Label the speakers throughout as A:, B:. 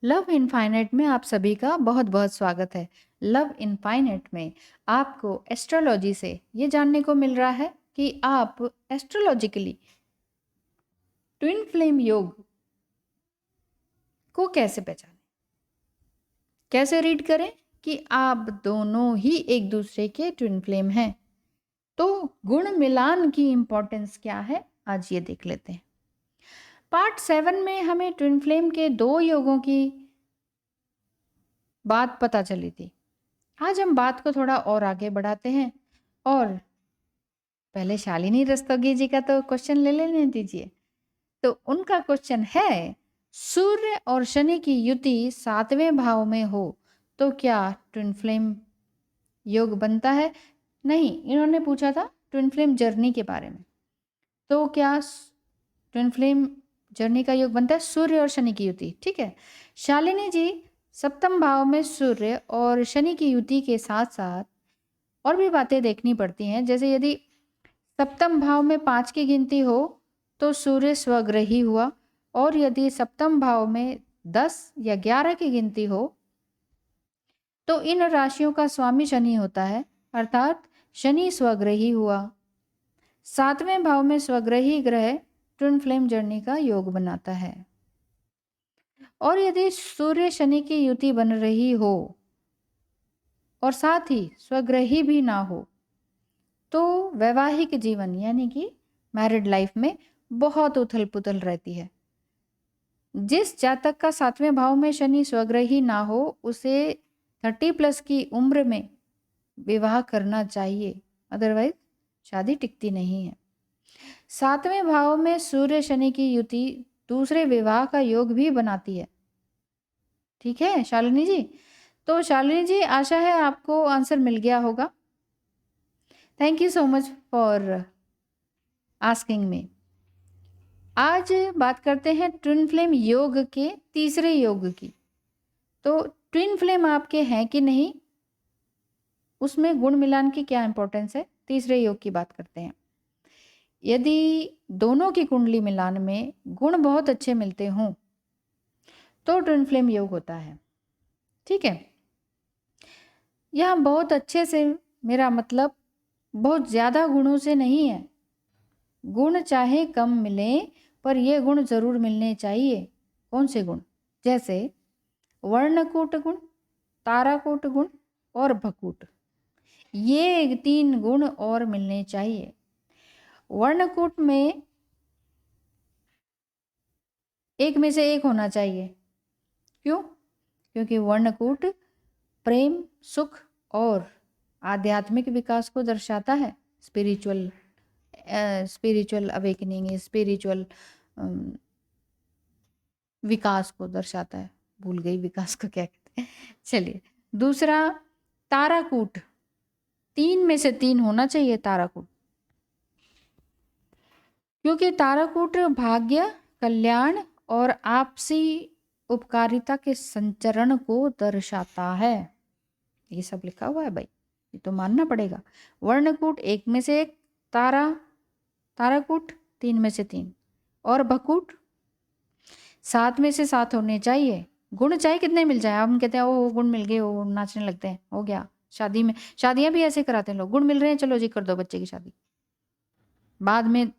A: Love infinite में आप सभी का बहुत बहुत स्वागत है। लव इनफाइनाइट में आपको एस्ट्रोलॉजी से ये जानने को मिल रहा है कि आप एस्ट्रोलॉजिकली ट्विन फ्लेम योग को कैसे पहचानें, कैसे रीड करें कि आप दोनों ही एक दूसरे के ट्विन फ्लेम हैं। तो गुण मिलान की इंपॉर्टेंस क्या है, आज ये देख लेते हैं। पार्ट 7 में हमें ट्विन फ्लेम के 2 योगों की बात पता चली थी। आज हम बात को थोड़ा और आगे बढ़ाते हैं और पहले शालिनी रस्तोगी जी का तो क्वेश्चन ले लेने दीजिए। तो उनका क्वेश्चन है, सूर्य और शनि की युति 7वें भाव में हो तो क्या ट्विन फ्लेम योग बनता है? नहीं, इन्होंने पूछा था ट्विन फ्लेम जर्नी के बारे में। तो क्या ट्विन फ्लेम जर्नी का योग बनता है? सूर्य और शनि की युति, ठीक है। शालिनी जी, 7म भाव में सूर्य और शनि की युति के साथ साथ और भी बातें देखनी पड़ती हैं। जैसे यदि 7म भाव में 5 की गिनती हो तो सूर्य स्वग्रही हुआ, और यदि 7म भाव में 10 या 11 की गिनती हो तो इन राशियों का स्वामी शनि होता है, अर्थात शनि स्वग्रही हुआ। 7वें भाव में स्वग्रही ग्रह ट्विन फ्लेम जर्नी का योग बनाता है। और यदि सूर्य शनि की युति बन रही हो और साथ ही स्वग्रही भी ना हो तो वैवाहिक जीवन यानी कि मैरिड लाइफ में बहुत उथल पुथल रहती है। जिस जातक का 7वें भाव में शनि स्वग्रही ना हो उसे 30+ की उम्र में विवाह करना चाहिए, अदरवाइज शादी टिकती नहीं है। 7वें भाव में सूर्य शनि की युति दूसरे विवाह का योग भी बनाती है। ठीक है शालिनी जी? तो शालिनी जी, आशा है आपको आंसर मिल गया होगा। Thank you so much for asking me. आज बात करते हैं ट्विन फ्लेम योग के तीसरे योग की। तो ट्विन फ्लेम आपके हैं कि नहीं, उसमें गुण मिलान की क्या इंपॉर्टेंस है, तीसरे योग की बात करते हैं। यदि दोनों की कुंडली मिलान में गुण बहुत अच्छे मिलते हों तो ट्विन फ्लेम योग होता है। ठीक है, यह बहुत अच्छे से, मेरा मतलब बहुत ज़्यादा गुणों से नहीं है। गुण चाहे कम मिले पर ये गुण जरूर मिलने चाहिए। कौन से गुण? जैसे वर्णकूट गुण, ताराकूट गुण और भकूट, ये 3 गुण और मिलने चाहिए। वर्णकूट में एक में से एक होना चाहिए। क्यों? क्योंकि वर्णकूट प्रेम, सुख और आध्यात्मिक विकास को दर्शाता है। स्पिरिचुअल अवेकनिंग, स्पिरिचुअल विकास को दर्शाता है। भूल गई विकास को क्या कहते हैं। चलिए, दूसरा ताराकूट, 3 में से 3 होना चाहिए ताराकूट, क्योंकि ताराकूट भाग्य, कल्याण और आपसी उपकारिता के संचरण को दर्शाता है। ये सब लिखा हुआ है भाई, ये तो मानना पड़ेगा। वर्णकूट 1 में से 1, ताराकूट 3 में से 3 और भकूट 7 में से 7 होने चाहिए। गुण चाहे कितने मिल जाए, हम कहते हैं ओ गुण मिल गए, वो नाचने लगते हैं, हो गया। शादी में, शादियां भी ऐसे कराते हैं लोग, गुण मिल रहे हैं चलो जी कर दो बच्चे की शादी। बाद में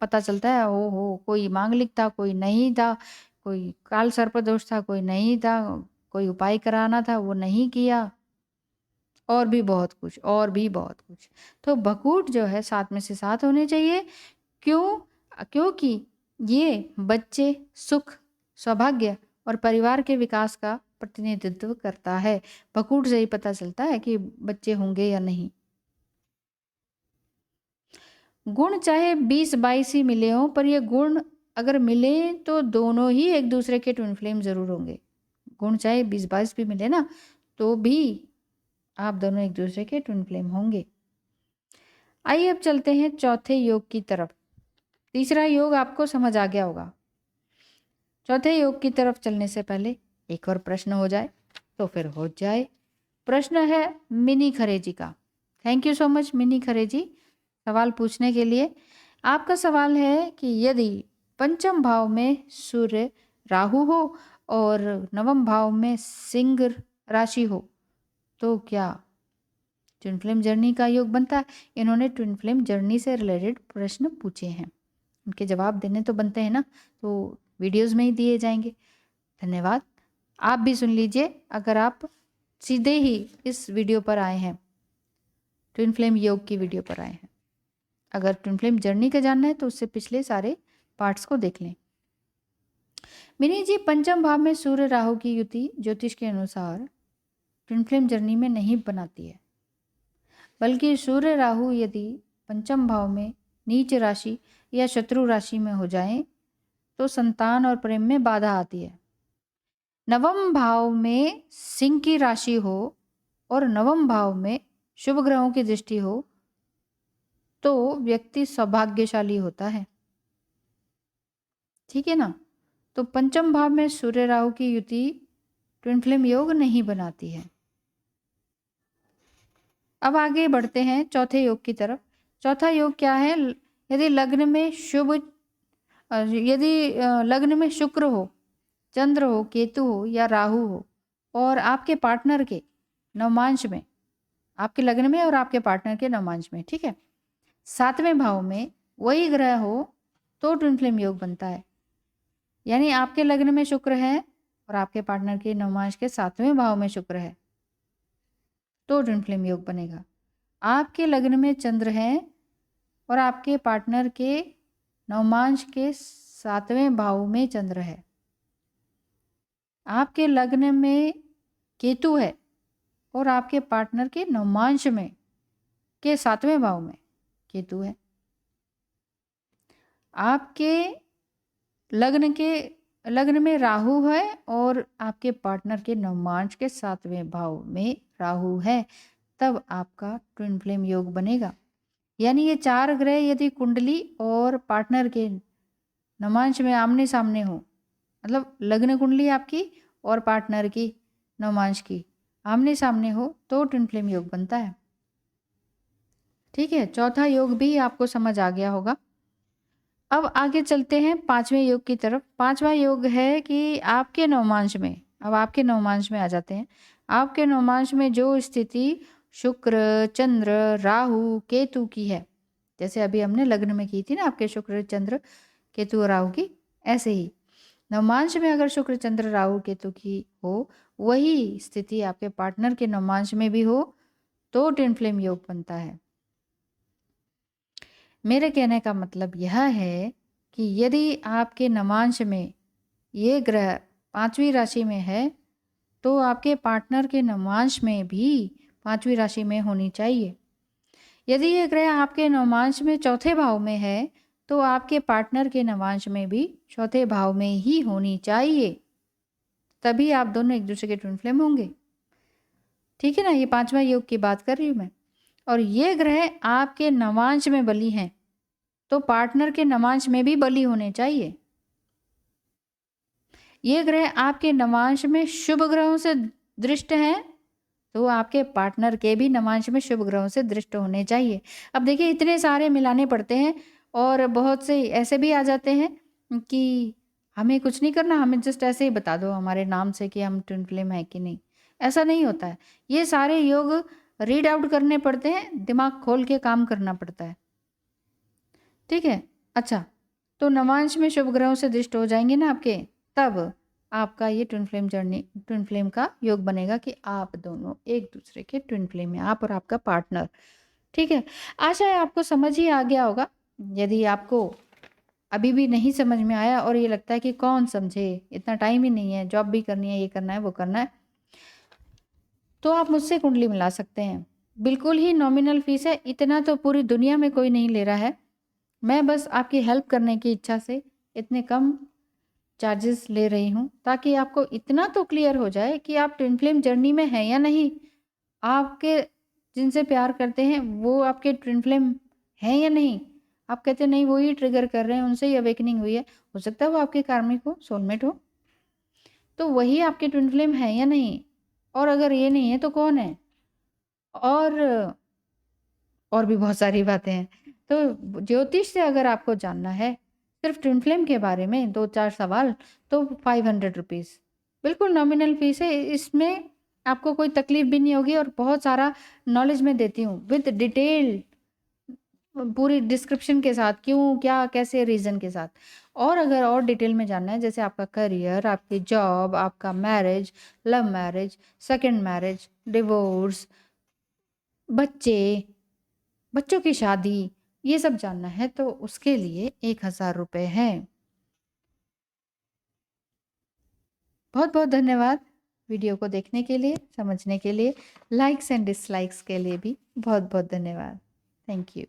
A: पता चलता है ओ हो, कोई मांगलिक था, कोई नहीं था, कोई काल सर्पदोष था, कोई नहीं था, कोई उपाय कराना था वो नहीं किया, और भी बहुत कुछ, और भी बहुत कुछ। तो भकूट जो है 7 में से 7 होने चाहिए। क्यों? क्योंकि ये बच्चे, सुख, सौभाग्य और परिवार के विकास का प्रतिनिधित्व करता है। भकूट से ही पता चलता है कि बच्चे होंगे या नहीं। गुण चाहे 20-22 ही मिले हों, पर ये गुण अगर मिले तो दोनों ही एक दूसरे के ट्विन फ्लेम जरूर होंगे। गुण चाहे 20-22 भी मिले ना, तो भी आप दोनों एक दूसरे के ट्विन फ्लेम होंगे। आइए अब चलते हैं चौथे योग की तरफ। तीसरा योग आपको समझ आ गया होगा। चौथे योग की तरफ चलने से पहले एक और प्रश्न हो जाए तो फिर हो जाए। प्रश्न है मिनी खरे जी का। Thank you so much Mini Khare ji सवाल पूछने के लिए। आपका सवाल है कि यदि 5म भाव में सूर्य राहु हो और नवम भाव में सिंह राशि हो तो क्या ट्विन फ्लेम जर्नी का योग बनता है? इन्होंने ट्विन फ्लेम जर्नी से रिलेटेड प्रश्न पूछे हैं, उनके जवाब देने तो बनते हैं ना, तो वीडियोस में ही दिए जाएंगे। धन्यवाद। आप भी सुन लीजिए अगर आप सीधे ही इस वीडियो पर आए हैं, ट्विन फ्लेम योग की वीडियो पर आए हैं। अगर ट्विन फ्लेम जर्नी का जानना है तो उससे पिछले सारे पार्ट्स को देख लें। मिनी जी, पंचम भाव में सूर्य राहु की युति ज्योतिष के अनुसार ट्विन फ्लेम जर्नी में नहीं बनाती है, बल्कि सूर्य राहु यदि पंचम भाव में नीच राशि या शत्रु राशि में हो जाएं तो संतान और प्रेम में बाधा आती है। नवम भाव में सिंह की राशि हो और नवम भाव में शुभ ग्रहों की दृष्टि हो तो व्यक्ति सौभाग्यशाली होता है। ठीक है ना? तो पंचम भाव में सूर्य राहु की युति ट्विन फ्लेम योग नहीं बनाती है। अब आगे बढ़ते हैं चौथे योग की तरफ। चौथा योग क्या है? यदि लग्न में लग्न में शुक्र हो, चंद्र हो, केतु हो या राहु हो और आपके पार्टनर के नवमांश में, आपके लग्न में और आपके पार्टनर के नवमांश में, ठीक है, सातवें भाव में वही ग्रह हो तो ट्विन फ्लेम योग बनता है। यानी आपके लग्न में शुक्र है और आपके पार्टनर के नवमांश के सातवें भाव में शुक्र है तो ट्विन फ्लेम योग बनेगा। आपके लग्न में चंद्र है और आपके पार्टनर के नवमांश के सातवें भाव में चंद्र है। आपके लग्न में केतु है और आपके पार्टनर के नवमांश में के सातवें भाव में केतु है। आपके लग्न में राहु है और आपके पार्टनर के नवमांश के सातवें भाव में राहु है, तब आपका ट्विन फ्लेम योग बनेगा। यानी ये चार ग्रह यदि कुंडली और पार्टनर के नवमांश में आमने सामने हो, मतलब लग्न कुंडली आपकी और पार्टनर की नवमांश की आमने सामने हो तो ट्विन फ्लेम योग बनता है। ठीक है, चौथा योग भी आपको समझ आ गया होगा। अब आगे चलते हैं पांचवें योग की तरफ। पांचवा योग है कि आपके नवमांश में, अब आपके नवमांश में आ जाते हैं। आपके नवमांश में जो स्थिति शुक्र, चंद्र, राहु, केतु की है, जैसे अभी हमने लग्न में की थी ना आपके शुक्र, चंद्र, केतु और राहु की, ऐसे ही नवमांश में अगर शुक्र, चंद्र, राहु, केतु की हो, वही स्थिति आपके पार्टनर के नवमांश में भी हो तो ट्विन फ्लेम योग बनता है। मेरे कहने का मतलब यह है कि यदि आपके नवमांश में ये ग्रह पांचवी राशि में है तो आपके पार्टनर के नवमांश में भी पांचवी राशि में होनी चाहिए। यदि ये ग्रह आपके नवमांश में चौथे भाव में है तो आपके पार्टनर के नवमांश में भी चौथे भाव में ही होनी चाहिए, तभी आप दोनों एक दूसरे के ट्विन फ्लेम होंगे। ठीक है ना? ये पांचवा योग की बात कर रही हूँ मैं। और ये ग्रह आपके नवांश में बली हैं तो पार्टनर के नवांश में भी बली होने चाहिए। ये ग्रह आपके नवांश में शुभ ग्रहों से दृष्ट हैं तो आपके पार्टनर के भी नवांश में शुभ ग्रहों से दृष्ट होने चाहिए। अब देखिए इतने सारे मिलाने पड़ते हैं और बहुत से ऐसे भी आ जाते हैं कि हमें कुछ नहीं करना, हमें जस्ट ऐसे ही बता दो हमारे नाम से कि हम ट्विन फ्लेम है कि नहीं। ऐसा नहीं होता है। ये सारे योग रीड आउट करने पड़ते हैं, दिमाग खोल के काम करना पड़ता है। ठीक है, अच्छा, तो नवांश में शुभ ग्रहों से दृष्ट हो जाएंगे ना आपके, तब आपका ये twin flame journey, twin flame का योग बनेगा कि आप दोनों एक दूसरे के ट्विन फ्लेम में, आप और आपका पार्टनर। ठीक है, आशा है आपको समझ ही आ गया होगा। यदि आपको अभी भी नहीं समझ में आया और ये लगता है कि कौन समझे, इतना टाइम ही नहीं है, जॉब भी करनी है, ये करना है, वो करना है, तो आप मुझसे कुंडली मिला सकते हैं। बिल्कुल ही नॉमिनल फीस है, इतना तो पूरी दुनिया में कोई नहीं ले रहा है। मैं बस आपकी हेल्प करने की इच्छा से इतने कम चार्जेस ले रही हूँ ताकि आपको इतना तो क्लियर हो जाए कि आप ट्विन फ्लेम जर्नी में हैं या नहीं। आपके जिनसे प्यार करते हैं वो आपके ट्विन फ्लेम हैं या नहीं। आप कहते नहीं वो ही ट्रिगर कर रहे हैं, उनसे ही अवेकनिंग हुई है, हो सकता है वो आपके कार्मिक हो, सोलमेट हो, तो वही आपके ट्विन फ्लेम है या नहीं। और अगर ये नहीं है तो कौन है। और भी बहुत सारी बातें हैं। तो ज्योतिष से अगर आपको जानना है सिर्फ ट्विन फ्लेम के बारे में 2-4 सवाल तो 500 रुपीज़, बिल्कुल नॉमिनल फ़ीस है। इसमें आपको कोई तकलीफ़ भी नहीं होगी और बहुत सारा नॉलेज मैं देती हूँ विद डिटेल, पूरी डिस्क्रिप्शन के साथ, क्यों, क्या, कैसे, रीज़न के साथ। और अगर और डिटेल में जानना है, जैसे आपका करियर, आपकी जॉब, आपका marriage, love marriage, second marriage, divorce, बच्चे, बच्चों की शादी, ये सब जानना है तो उसके लिए 1000 रुपए है। बहुत-बहुत धन्यवाद वीडियो को देखने के लिए, समझने के लिए। लाइक्स एंड डिसलाइक्स के लिए भी बहुत-बहुत धन्यवाद। Thank you.